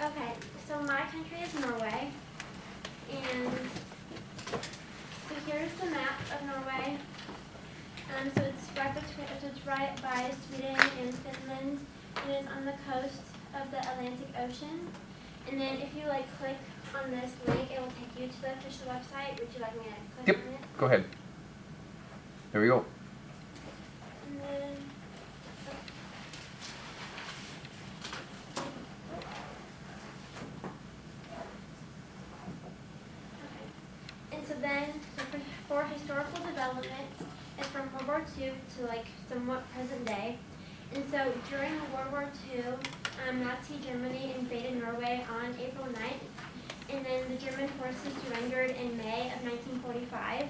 Okay, so my country is Norway, and so here's the map of Norway. So it's right by Sweden and Finland, and it's on the coast of the Atlantic Ocean. And then if you click on this link, it will take you to the official website. Would you like me to click on it? Go ahead. There we go. And then, okay. And so then, for historical development, it's from World War II to somewhat present day. And so during World War II, Nazi Germany invaded Norway on April 9th, and then the German forces surrendered in May of 1945.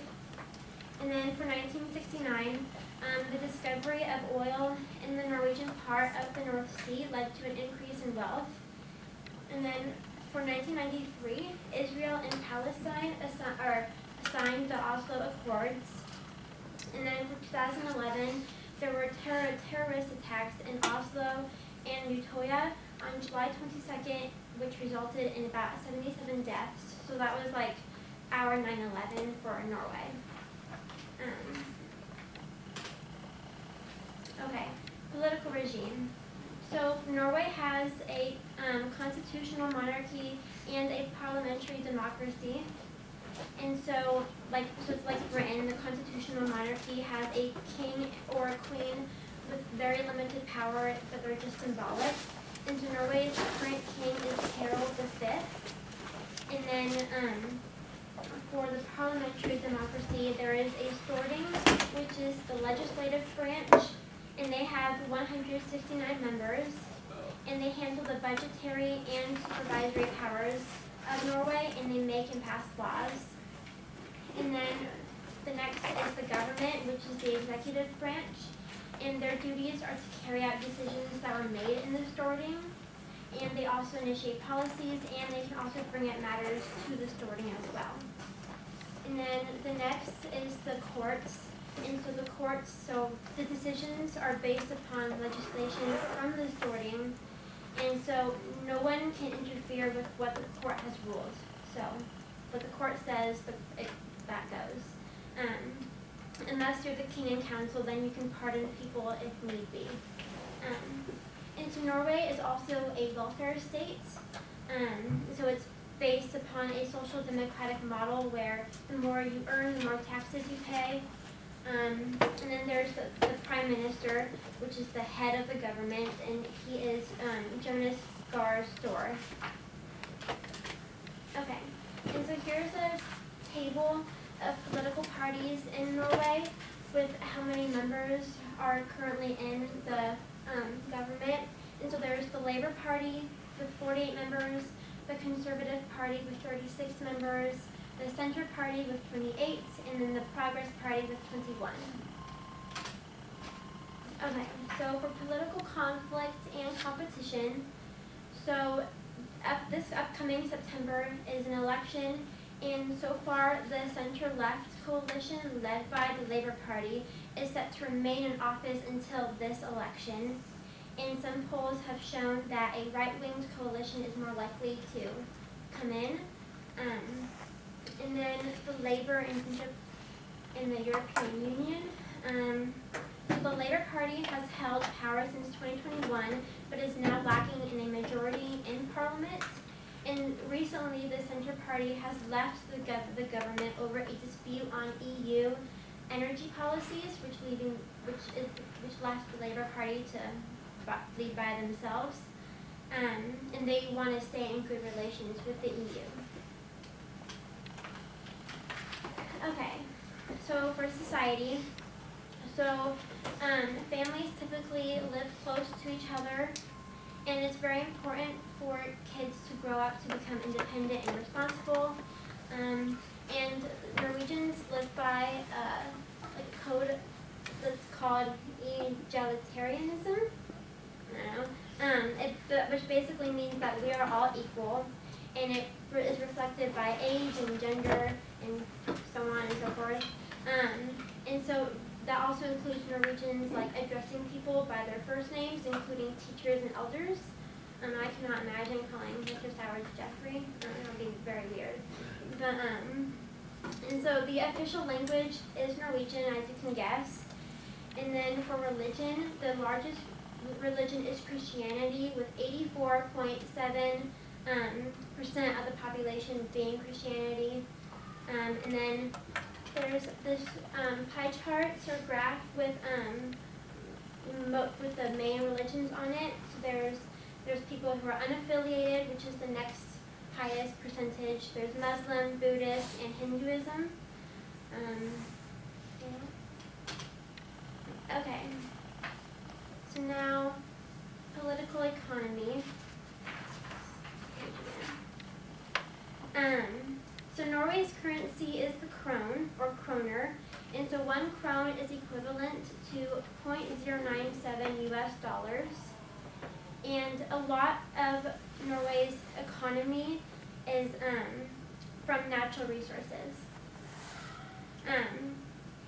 And then for 1969, the discovery of oil in the Norwegian part of the North Sea led to an increase in wealth. And then for 1993, Israel and Palestine signed the Oslo Accords. And then for 2011, there were terrorist attacks in Oslo and Utøya on July 22nd, which resulted in about 77 deaths. So that was our 9/11 for Norway. Okay, political regime. So Norway has a constitutional monarchy and a parliamentary democracy. And so it's like Britain, the constitutional monarchy has a king or a queen with very limited power, but they're just symbolic. And so Norway's current king is Harald V. And then for the parliamentary democracy, there is a Storting, which is the legislative branch, and they have 169 members, and they handle the budgetary and supervisory powers of Norway, and they make and pass laws. And then the next is the government, which is the executive branch, and their duties are to carry out decisions that were made in the Storting, and they also initiate policies, and they can also bring up matters to the Storting as well. And then the next is the courts, and so the courts, so the decisions are based upon legislation from the Storting, and so no one can interfere with what the court has ruled. So what the court says, that goes. Unless you're the king and council, then you can pardon people if need be. And so Norway is also a welfare state. So it's based upon a social democratic model where the more you earn, the more taxes you pay. And then there's the prime minister, which is the head of the government, and he is Jonas Gahr Store. Okay, and so here's a table of political parties in Norway with how many members are currently in the government. And so there's the Labour Party with 48 members, the Conservative Party with 36 members, the Centre Party with 28, and then the Progress Party with 21. Okay, so for political conflict and competition, so this upcoming September is an election, and so far the center-left coalition led by the Labour Party is set to remain in office until this election. And some polls have shown that a right-winged coalition is more likely to come in. And then the Labour in the European Union. So the Labour Party has held power since 2021, but is now lacking in a majority in Parliament. And recently, the Centre Party has left the government over a dispute on EU energy policies, which left the Labour Party to lead by themselves, and they want to stay in good relations with the EU. Okay, so for society, so families typically live close to each other, and it's very important for kids to grow up to become independent and responsible. And Norwegians live by a code that's called egalitarianism. Which basically means that we are all equal, and it is reflected by age and gender and so on and so forth. And so that also includes Norwegians addressing people by their first names, including teachers and elders. I cannot imagine calling Mr. Sowers Jeffrey. That would be very weird. But and so the official language is Norwegian, as you can guess. And then for religion, the largest religion is Christianity, with 84.7% of the population being Christianity. And then there's this pie chart or graph with the main religions on it. So there's people who are unaffiliated, which is the next highest percentage. There's Muslim, Buddhist, and Hinduism. Yeah. Okay. So now, political economy. So Norway's currency is the krone, or kroner, and so 1 krone is equivalent to 0.097 US dollars. And a lot of Norway's economy is from natural resources.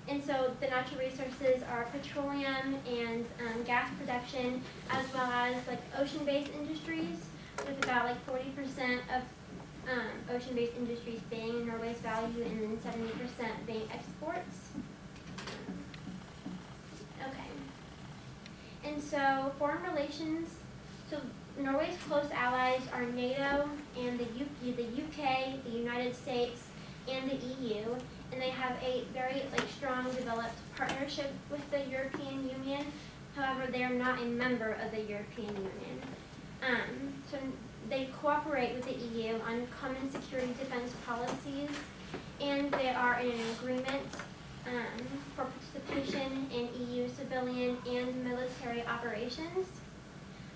And so the natural resources are petroleum and gas production, as well as like ocean-based industries, with about like 40% of ocean-based industries being Norway's value, and then 70% being exports. Okay. And so foreign relations. So Norway's close allies are NATO and the UK, the United States, and the EU, and they have a very strong developed partnership with the European Union. However, they are not a member of the European Union. So they cooperate with the EU on common security defense policies, and they are in an agreement for participation in EU civilian and military operations.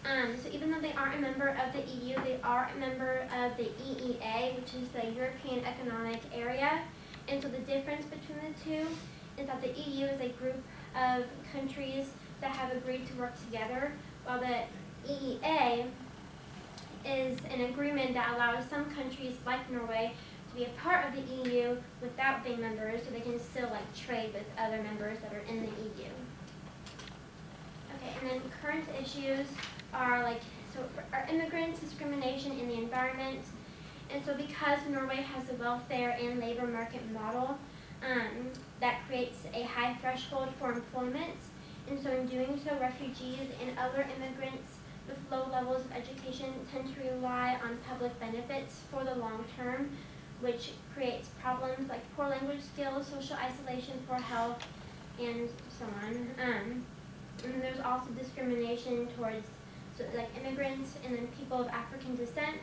So even though they aren't a member of the EU, they are a member of the EEA, which is the European Economic Area. And so the difference between the two is that the EU is a group of countries that have agreed to work together, while the EEA is an agreement that allows some countries like Norway to be a part of the EU without being members, so they can still trade with other members that are in the EU. Okay, and then current issues are are immigrants, discrimination in the environment. And so because Norway has a welfare and labor market model that creates a high threshold for employment, and so in doing so, refugees and other immigrants with low levels of education tend to rely on public benefits for the long term, which creates problems like poor language skills, social isolation, poor health, and so on. And there's also discrimination towards immigrants and then people of African descent.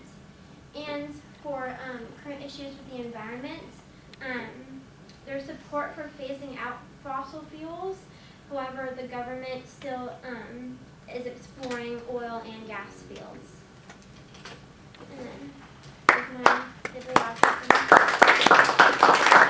And for current issues with the environment, there's support for phasing out fossil fuels. However, the government still is exploring oil and gas fields. And then there's my